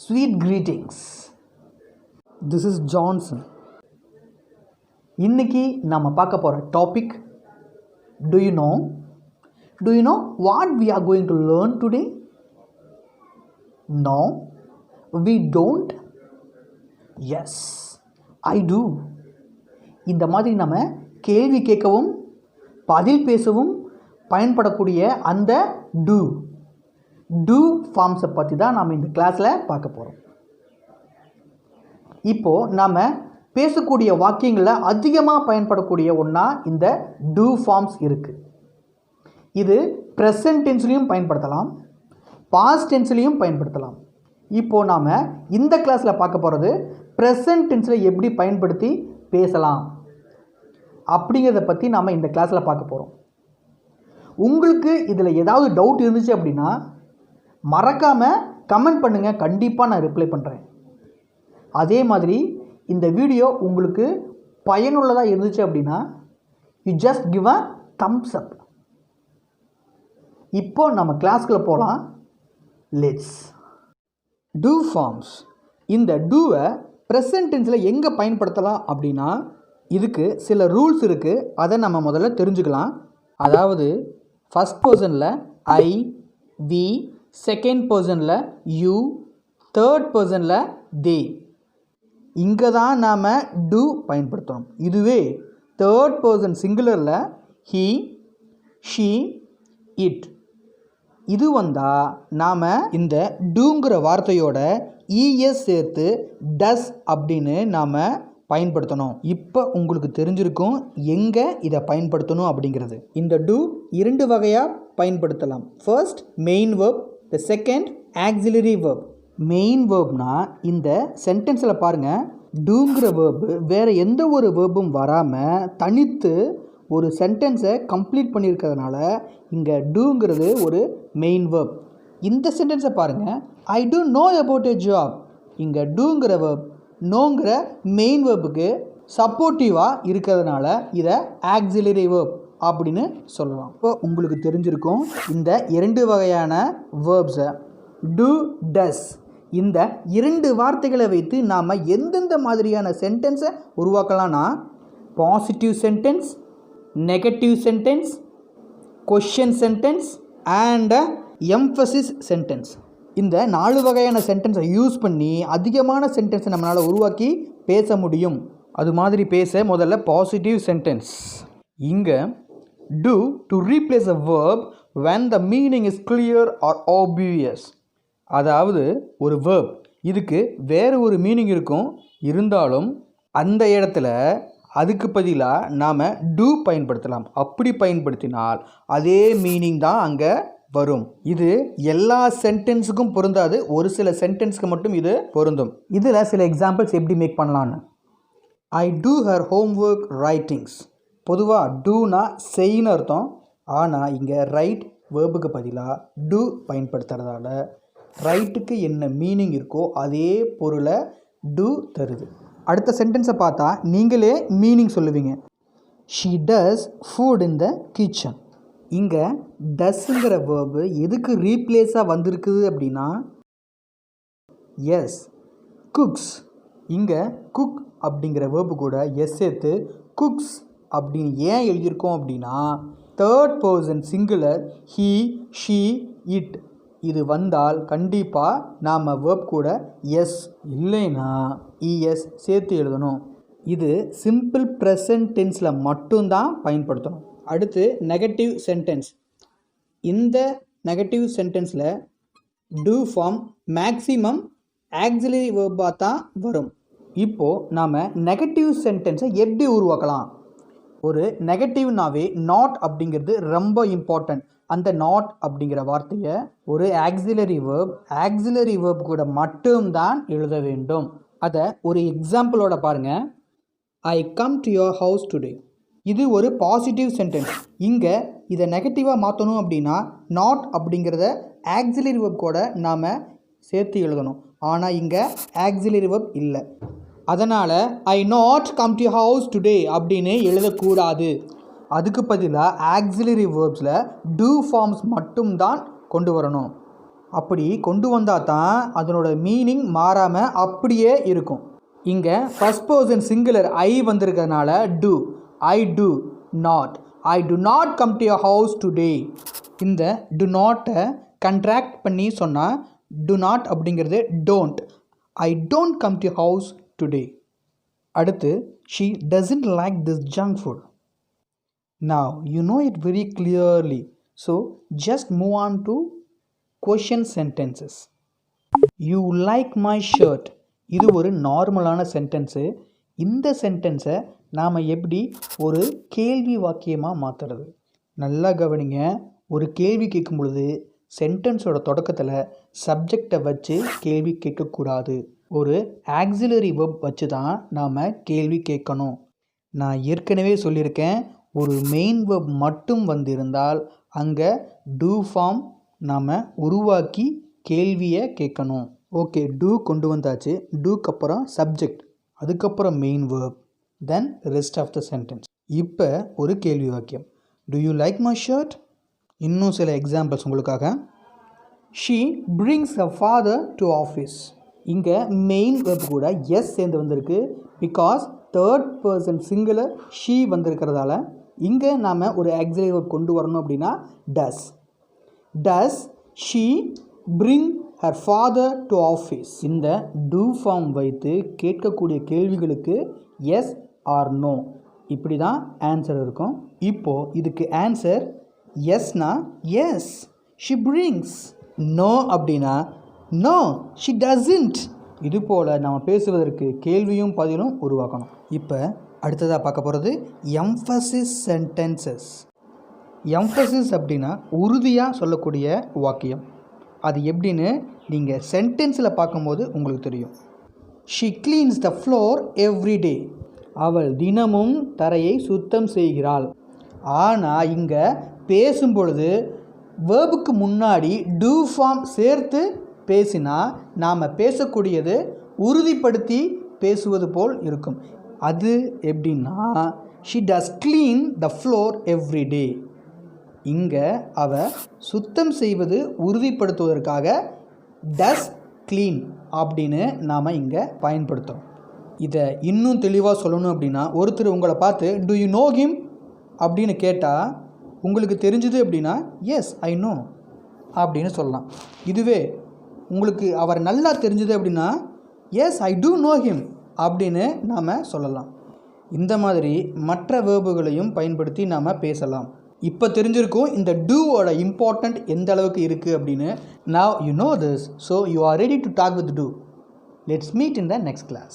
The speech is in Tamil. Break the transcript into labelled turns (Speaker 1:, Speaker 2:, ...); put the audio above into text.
Speaker 1: Sweet greetings. This is Johnson. இன்னைக்கு நாம பார்க்க போற topic do you know what we are going to learn today? No, we don't. Yes, I do. இந்த மாதிரி நம்ம கேள்வி கேட்கவும் பதில் பேசவும் பயன்படக்கூடிய அந்த do ஃபார்ம்ஸை பற்றி தான் நாம் இந்த கிளாஸில் பார்க்க போகிறோம். இப்போது நாம் பேசக்கூடிய வாக்கியங்களில் அதிகமாக பயன்படக்கூடிய ஒன்றா இந்த do ஃபார்ம்ஸ் இருக்குது. இது ப்ரெசன்ட் டென்ஸ்லையும் பயன்படுத்தலாம், பாஸ்ட் டென்ஸ்லையும் பயன்படுத்தலாம். இப்போது நாம் இந்த கிளாஸில் பார்க்க போகிறது ப்ரெசன்ட் டென்ஸில் எப்படி பயன்படுத்தி பேசலாம் அப்படிங்கிறத பற்றி நாம் இந்த கிளாஸில் பார்க்க போகிறோம். உங்களுக்கு இதில் ஏதாவது டவுட் இருந்துச்சு அப்படின்னா மறக்காமல் கமெண்ட் பண்ணுங்கள், கண்டிப்பாக நான் ரிப்ளை பண்ணுறேன். அதே மாதிரி இந்த வீடியோ உங்களுக்கு பயனுள்ளதாக இருந்துச்சு அப்படின்னா you just give a thumbs up. இப்போ நம்ம கிளாஸ்க்குள்ளே போகலாம். லெட்ஸ். Two forms. இந்த டூவை ப்ரெசன்ட் டென்ஸில் எங்கே பயன்படுத்தலாம் அப்படின்னா இதுக்கு சில ரூல்ஸ் இருக்குது. அதை நம்ம முதல்ல தெரிஞ்சுக்கலாம். அதாவது ஃபஸ்ட் பர்சனில் ஐ, வி, செகண்ட் பர்சனில் யூ, தேர்ட் பர்சனில் தே. இங்கே தான் நாம் டூ பயன்படுத்தணும். இதுவே தேர்ட் பர்சன் சிங்குலரில் ஹீ, ஷீ, இட் இது வந்தால் நாம் இந்த டூங்கிற வார்த்தையோட இஎஸ் சேர்த்து டஸ் அப்படின்னு நாம் பயன்படுத்தணும். இப்போ உங்களுக்கு தெரிஞ்சிருக்கும் எங்கே இதை பயன்படுத்தணும் அப்படிங்கிறது. இந்த டூ இரண்டு வகையாக பயன்படுத்தலாம். First main verb, the second auxiliary verb. Main வேர்ப்னா இந்த சென்டென்ஸில் பாருங்கள், டூங்கிற வேர்பு வேறு எந்த ஒரு வேர்பும் வராமல் தனித்து ஒரு சென்டென்ஸை கம்ப்ளீட் பண்ணியிருக்கிறதுனால இங்கே டூங்கிறது ஒரு மெயின் வேர்ப். இந்த சென்டென்ஸை பாருங்கள், I do know about a job. இங்கே டூங்கிற வேர்ப் நோங்கிற மெயின் வேர்புக்கு சப்போர்ட்டிவாக இருக்கிறதுனால இதை ஆக்சிலரி வேர்ப் அப்படின்னு சொல்லலாம். இப்போ உங்களுக்கு தெரிஞ்சிருக்கும் இந்த இரண்டு வகையான வேர்ப்ஸை டூ, டஸ். இந்த இரண்டு வார்த்தைகளை வைத்து நாம் எந்தெந்த மாதிரியான சென்டென்ஸை உருவாக்கலாம்னா positive sentence, negative sentence, question sentence and emphasis sentence. இந்த 4 வகையான சென்டென்ஸை யூஸ் பண்ணி அதிகமான சென்டென்ஸை நம்மளால் உருவாக்கி பேச முடியும். அது மாதிரி பேச முதல்ல பாசிட்டிவ் சென்டென்ஸ். இங்கே do to replace a verb when the meaning is clear or obvious. அதாவது ஒரு verb இதுக்கு வேறு ஒரு மீனிங் இருக்கும், இருந்தாலும் அந்த இடத்துல அதுக்கு பதிலாக நாம் do பயன்படுத்தலாம். அப்படி பயன்படுத்தினால் அதே மீனிங் தான் அங்கே வரும். இது எல்லா சென்டென்ஸுக்கும் பொருந்தாது, ஒரு சில சென்டென்ஸ்க்கு மட்டும் இது பொருந்தும். இதில் சில எக்ஸாம்பிள்ஸ் எப்படி மேக் பண்ணலான்னு. ஐ டூ ஹர் ஹோம்ஒர்க் ரைட்டிங்ஸ். பொதுவாக டூனா செய்ன்னு அர்த்தம், ஆனால் இங்கே ரைட் வேர்புக்கு பதிலாக டூ பயன்படுத்துறதால ரைட்டுக்கு என்ன மீனிங் இருக்கோ அதே பொருளை டூ தருது. அடுத்த சென்டென்ஸை பார்த்தா நீங்களே மீனிங் சொல்லுவீங்க. She does food in the kitchen. இங்கே டஸ்ங்கிற வேர்பு எதுக்கு ரீப்ளேஸாக வந்திருக்குது அப்படின்னா எஸ், குக்ஸ். இங்கே குக் அப்படிங்கிற வேர்பு கூட எஸ் சேர்த்து குக்ஸ் அப்படின்னு ஏன் எழுதியிருக்கோம் அப்படின்னா third person singular he, she, it இது வந்தால் கண்டிப்பாக நாம் வேர்ப் கூட எஸ் இல்லைன்னா இஎஸ் சேர்த்து எழுதணும். இது சிம்பிள் ப்ரெசன்ட் டென்ஸில் மட்டும்தான் பயன்படுத்தணும். அடுத்து நெகட்டிவ் சென்டென்ஸ். இந்த நெகட்டிவ் சென்டென்ஸில் டூ ஃபார்ம் மேக்ஸிமம் ஆக்சிலரி வேர்பாக தான் வரும். இப்போது நாம் நெகட்டிவ் சென்டென்ஸை எப்படி உருவாக்கலாம்? ஒரு நெகட்டிவ்னாவே நாட் அப்படிங்கிறது ரொம்ப இம்பார்ட்டன்ட். அந்த நாட் அப்படிங்கிற வார்த்தையை ஒரு ஆக்சிலரி வேர்ப் கூட மட்டும்தான் எழுத வேண்டும். அதை ஒரு எக்ஸாம்பிளோட பாருங்கள். I come to your house today. இது ஒரு பாசிட்டிவ் சென்டென்ஸ். இங்கே இதை நெகட்டிவாக மாற்றணும் அப்படின்னா நாட் அப்படிங்கிறத ஆக்சிலரி வேர்ப் கூட நாம் சேர்த்து எழுதணும். ஆனால் இங்கே ஆக்சிலரி வேர்ப் இல்லை. அதனால் I not come to house today அப்படின்னு எழுதக்கூடாது. அதுக்கு பதிலாக ஆக்சிலரி வேர்ப்ஸில் டூ ஃபார்ம்ஸ் மட்டும்தான் கொண்டு வரணும். அப்படி கொண்டு வந்தால் தான் அதனோட மீனிங் மாறாமல் அப்படியே இருக்கும். இங்கே ஃபர்ஸ்ட் பர்சன் சிங்குலர் ஐ வந்திருக்கிறதுனால do, I do not, I do not come to your house today. இந்த டு நாட்டை கண்ட்ராக்ட் பண்ணி சொன்னால் டு நாட் அப்படிங்கிறது don't, I don't come to house today. அடுத்து she doesn't like this junk food. Now you know it very clearly, so just move on to question sentences. You like my shirt. இது ஒரு நார்மலான சென்டென்ஸு. இந்த சென்டென்ஸை நாம் எப்படி ஒரு கேள்வி வாக்கியமாக மாற்றுறது? நல்லா கவனிங்க. ஒரு கேள்வி கேட்கும் பொழுது சென்டென்ஸோட தொடக்கத்தில் சப்ஜெக்டை வச்சு கேள்வி கேட்கக்கூடாது. ஒரு ஆக்சிலரி வெர்ப் வச்சு தான் நாம் கேள்வி கேட்கணும். நான் ஏற்கனவே சொல்லியிருக்கேன், ஒரு மெயின் வெர்ப் மட்டும் வந்திருந்தால் அங்கே டூ ஃபார்ம் நாம் உருவாக்கி கேள்வியை கேட்கணும். ஓகே, டூ கொண்டு வந்தாச்சு. டூக்கு அப்புறம் சப்ஜெக்ட், அதுக்கப்புறம் main verb, then rest of the sentence. இப்போ ஒரு கேள்வி வாக்கியம். Do you like my shirt? இன்னும் சில எக்ஸாம்பிள்ஸ் உங்களுக்காக. She brings a father to office. இங்கே மெயின் வெர்ப் கூட எஸ் சேர்ந்து வந்திருக்கு. Because third person singular she வந்திருக்கிறதால இங்கே நாம் ஒரு ஆக்சிலரி வெர்ப் கொண்டு வரணும். அப்படின்னா does. Does she bring her father to office. இந்த டூ ஃபார்ம் வைத்து கேட்கக்கூடிய கேள்விகளுக்கு எஸ் ஆர் நோ இப்படி தான் ஆன்சர் இருக்கும். இப்போது இதுக்கு ஆன்சர் எஸ்னா எஸ் ஷி பிரிங்ஸ், நோ அப்படின்னா நோ ஷி டசன்ட். இது போல் நம்ம பேசுவதற்கு கேள்வியும் பதிலும் உருவாக்கணும். இப்போ அடுத்ததாக பார்க்க போகிறது எம்ஃபசிஸ் சென்டென்சஸ். எம்ஃபசிஸ் அப்படின்னா உறுதியாக சொல்லக்கூடிய வாக்கியம். அது எப்படின்னு நீங்கள் சென்டென்ஸில் பார்க்கும்போது உங்களுக்கு தெரியும். She cleans the floor every day. அவள் தினமும் தரையை சுத்தம் செய்கிறாள். ஆனால் இங்கே பேசும் பொழுது வேர்புக்கு முன்னாடி டூ ஃபார்ம் சேர்த்து பேசினா நாம் பேசக்கூடியது உறுதிப்படுத்தி பேசுவது போல் இருக்கும். அது எப்படின்னா she does clean the floor every day. இங்கே அவள் சுத்தம் செய்வது உறுதிப்படுத்துவதற்காக டஸ் க்ளீன் அப்படின்னு நாம் இங்கே பயன்படுத்துகிறோம். இதை இன்னும் தெளிவாக சொல்லணும் அப்படின்னா, ஒருத்தர் உங்களை பார்த்து டு யூ நோ ஹிம் அப்படின்னு கேட்டால் உங்களுக்கு தெரிஞ்சுது அப்படின்னா எஸ் ஐ நோ அப்படின்னு சொல்லலாம். இதுவே உங்களுக்கு அவர் நல்லா தெரிஞ்சுது அப்படின்னா S I do know him அப்படின்னு நாம் சொல்லலாம். இந்த மாதிரி மற்ற வேர்புகளையும் பயன்படுத்தி நாம் பேசலாம். இப்போ தெரிஞ்சிருக்கும் இந்த டூவோட இம்பார்ட்டண்ட் எந்த அளவுக்கு இருக்குது அப்படின்னு. Now you know this, so you are ready to talk with do. Let's meet in the next class.